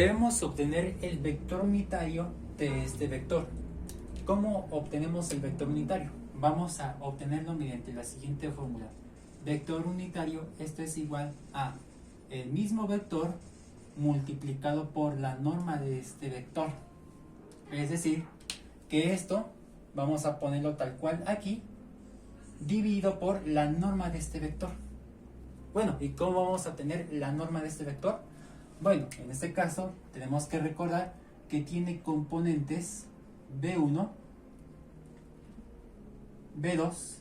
Debemos obtener el vector unitario de este vector. ¿Cómo obtenemos el vector unitario? Vamos a obtenerlo mediante la siguiente fórmula. Vector unitario, esto es igual a el mismo vector multiplicado por la norma de este vector. Es decir, que esto vamos a ponerlo tal cual aquí, dividido por la norma de este vector. Bueno, ¿y cómo vamos a tener la norma de este vector? Bueno, en este caso tenemos que recordar que tiene componentes B1, B2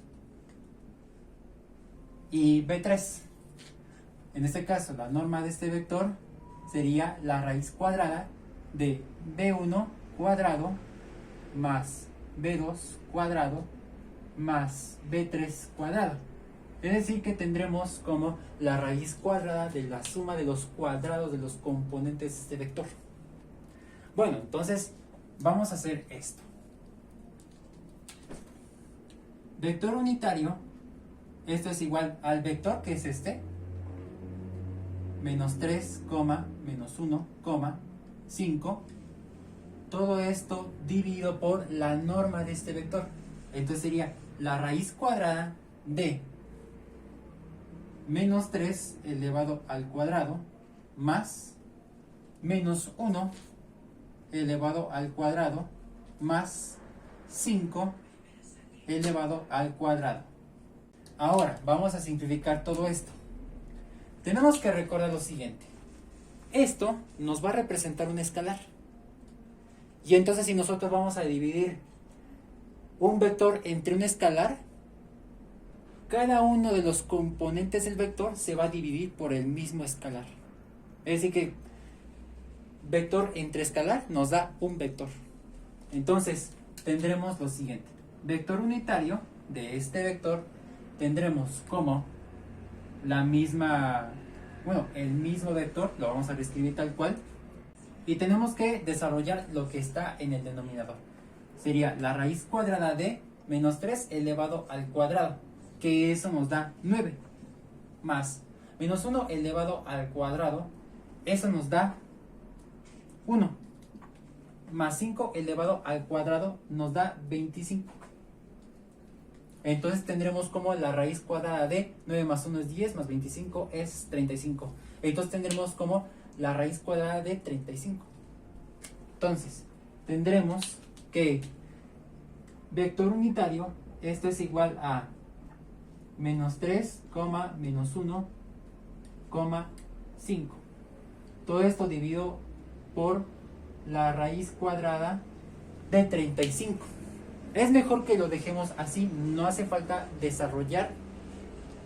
y B3. En este caso, la norma de este vector sería la raíz cuadrada de B1 cuadrado más B2 cuadrado más B3 cuadrado. Es decir, que tendremos como la raíz cuadrada de la suma de los cuadrados de los componentes de este vector. Bueno, entonces vamos a hacer esto. Vector unitario, esto es igual al vector que es este, menos 3, menos 1, 5. Todo esto dividido por la norma de este vector. Entonces sería la raíz cuadrada de menos 3 elevado al cuadrado más menos 1 elevado al cuadrado más 5 elevado al cuadrado. Ahora vamos a simplificar todo esto. Tenemos que recordar lo siguiente. Esto nos va a representar un escalar. Y entonces si nosotros vamos a dividir un vector entre un escalar, cada uno de los componentes del vector se va a dividir por el mismo escalar. Es decir que vector entre escalar nos da un vector. Entonces tendremos lo siguiente. Vector unitario de este vector tendremos como la misma, el mismo vector, lo vamos a reescribir tal cual. Y tenemos que desarrollar lo que está en el denominador. Sería la raíz cuadrada de menos 3 elevado al cuadrado, que eso nos da 9, más menos 1 elevado al cuadrado, eso nos da 1, más 5 elevado al cuadrado nos da 25. Entonces tendremos como la raíz cuadrada de 9 más 1 es 10, más 25 es 35. Entonces tendremos como la raíz cuadrada de 35. Entonces tendremos que vector unitario, esto es igual a menos 3, menos 1, 5. Todo esto dividido por la raíz cuadrada de 35. Es mejor que lo dejemos así, no hace falta desarrollar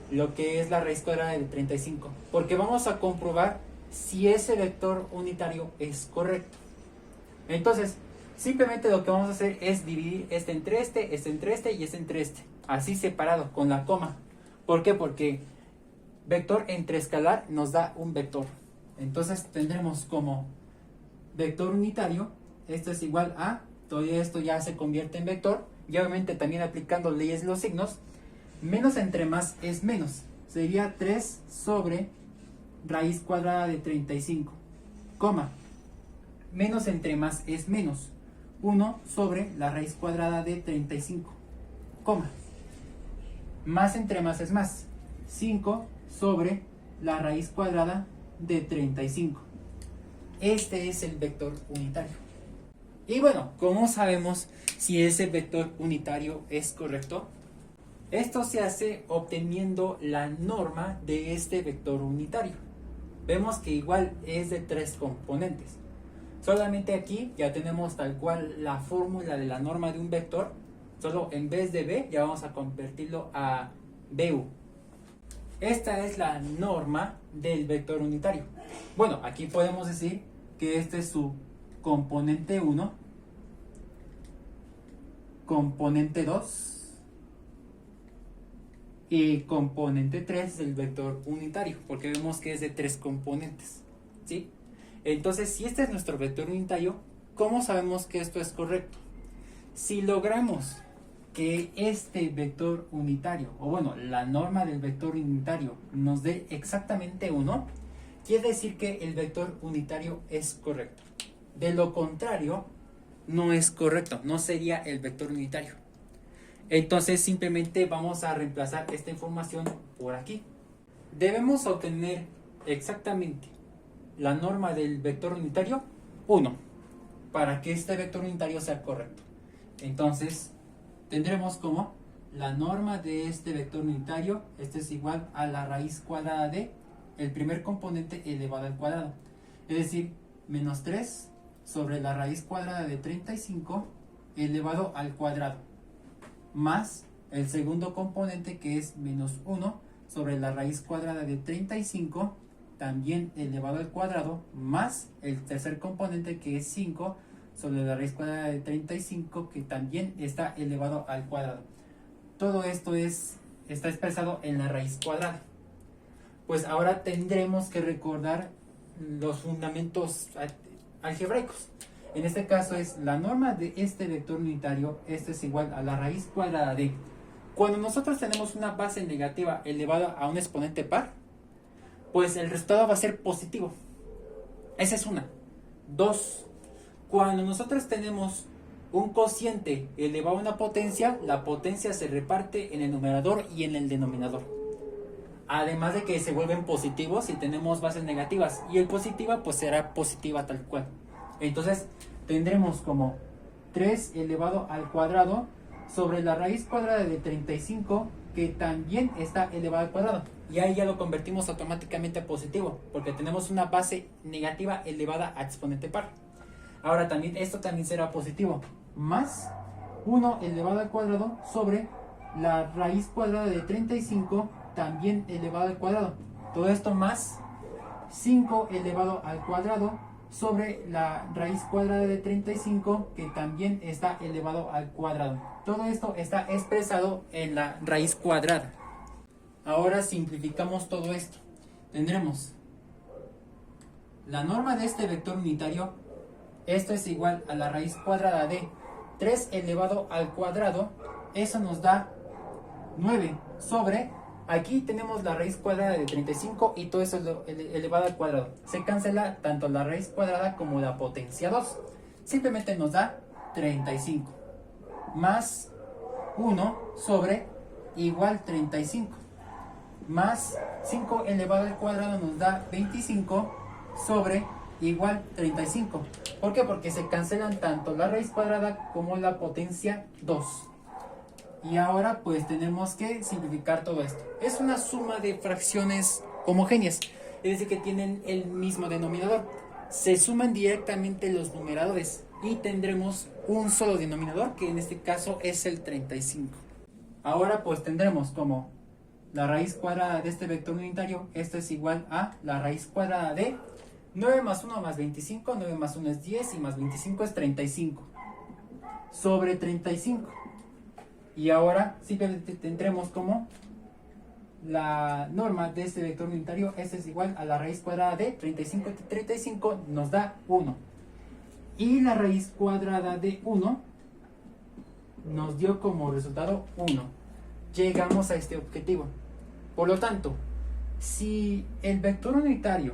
lo que es la raíz cuadrada de 35, porque vamos a comprobar si ese vector unitario es correcto. Entonces, simplemente lo que vamos a hacer es dividir este entre este, este entre este y este entre este, así separado, con la coma. ¿Por qué? Porque vector entre escalar nos da un vector. Entonces tendremos como vector unitario, esto es igual a, todo esto ya se convierte en vector, y obviamente también aplicando leyes de los signos, menos entre más es menos, sería 3 sobre raíz cuadrada de 35, menos entre más es menos, 1 sobre la raíz cuadrada de 35, más entre más es más, 5 sobre la raíz cuadrada de 35. Este es el vector unitario. Y bueno, ¿cómo sabemos si ese vector unitario es correcto? Esto se hace obteniendo la norma de este vector unitario. Vemos que igual es de 3 componentes. Solamente aquí ya tenemos tal cual la fórmula de la norma de un vector. Solo en vez de B ya vamos a convertirlo a BU. Esta es la norma del vector unitario. Bueno, aquí podemos decir que este es su componente 1, componente 2 y componente 3 del vector unitario, porque vemos que es de 3 componentes, ¿sí? Entonces, si este es nuestro vector unitario, ¿cómo sabemos que esto es correcto? Si logramos que este vector unitario, o bueno, la norma del vector unitario nos dé exactamente 1, quiere decir que el vector unitario es correcto. De lo contrario, no es correcto, no sería el vector unitario. Entonces simplemente vamos a reemplazar esta información por aquí. Debemos obtener exactamente la norma del vector unitario 1 para que este vector unitario sea correcto. Entonces tendremos como la norma de este vector unitario, este es igual a la raíz cuadrada de el primer componente elevado al cuadrado, es decir, menos 3 sobre la raíz cuadrada de 35 elevado al cuadrado, más el segundo componente que es menos 1 sobre la raíz cuadrada de 35 también elevado al cuadrado, más el tercer componente que es 5 sobre la raíz cuadrada de 35 que también está elevado al cuadrado. Todo esto está expresado en la raíz cuadrada. Pues ahora tendremos que recordar los fundamentos algebraicos. En este caso es la norma de este vector unitario, esto es igual a la raíz cuadrada de. Cuando nosotros tenemos una base negativa elevada a un exponente par, pues el resultado va a ser positivo. Esa es una. 2. Cuando nosotros tenemos un cociente elevado a una potencia, la potencia se reparte en el numerador y en el denominador. Además de que se vuelven positivos si tenemos bases negativas, y el positiva pues será positiva tal cual. Entonces tendremos como 3 elevado al cuadrado sobre la raíz cuadrada de 35 que también está elevado al cuadrado. Y ahí ya lo convertimos automáticamente a positivo, porque tenemos una base negativa elevada a exponente par. Ahora también esto también será positivo, más 1 elevado al cuadrado sobre la raíz cuadrada de 35 también elevado al cuadrado. Todo esto más 5 elevado al cuadrado sobre la raíz cuadrada de 35 que también está elevado al cuadrado. Todo esto está expresado en la raíz cuadrada. Ahora simplificamos todo esto. Tendremos la norma de este vector unitario. Esto es igual a la raíz cuadrada de 3 elevado al cuadrado. Eso nos da 9 sobre, aquí tenemos la raíz cuadrada de 35 y todo eso es elevado al cuadrado. Se cancela tanto la raíz cuadrada como la potencia 2. Simplemente nos da 35. Más 1 sobre igual 35. Más 5 elevado al cuadrado nos da 25 sobre igual 35. ¿Por qué? Porque se cancelan tanto la raíz cuadrada como la potencia 2. Y ahora pues tenemos que simplificar todo esto. Es una suma de fracciones homogéneas, es decir que tienen el mismo denominador. Se suman directamente los numeradores y tendremos un solo denominador, que en este caso es el 35. Ahora pues tendremos como la raíz cuadrada de este vector unitario, esto es igual a la raíz cuadrada de 9 más 1 más 25, 9 más 1 es 10 y más 25 es 35 sobre 35. Y ahora simplemente tendremos como la norma de este vector unitario, este es igual a la raíz cuadrada de 35 entre 35 nos da 1. Y la raíz cuadrada de 1 nos dio como resultado 1. Llegamos a este objetivo. Por lo tanto, si el vector unitario,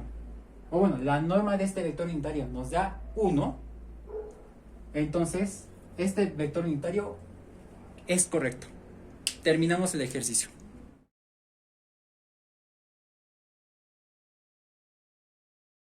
o bueno, la norma de este vector unitario nos da 1, entonces este vector unitario es correcto. Terminamos el ejercicio.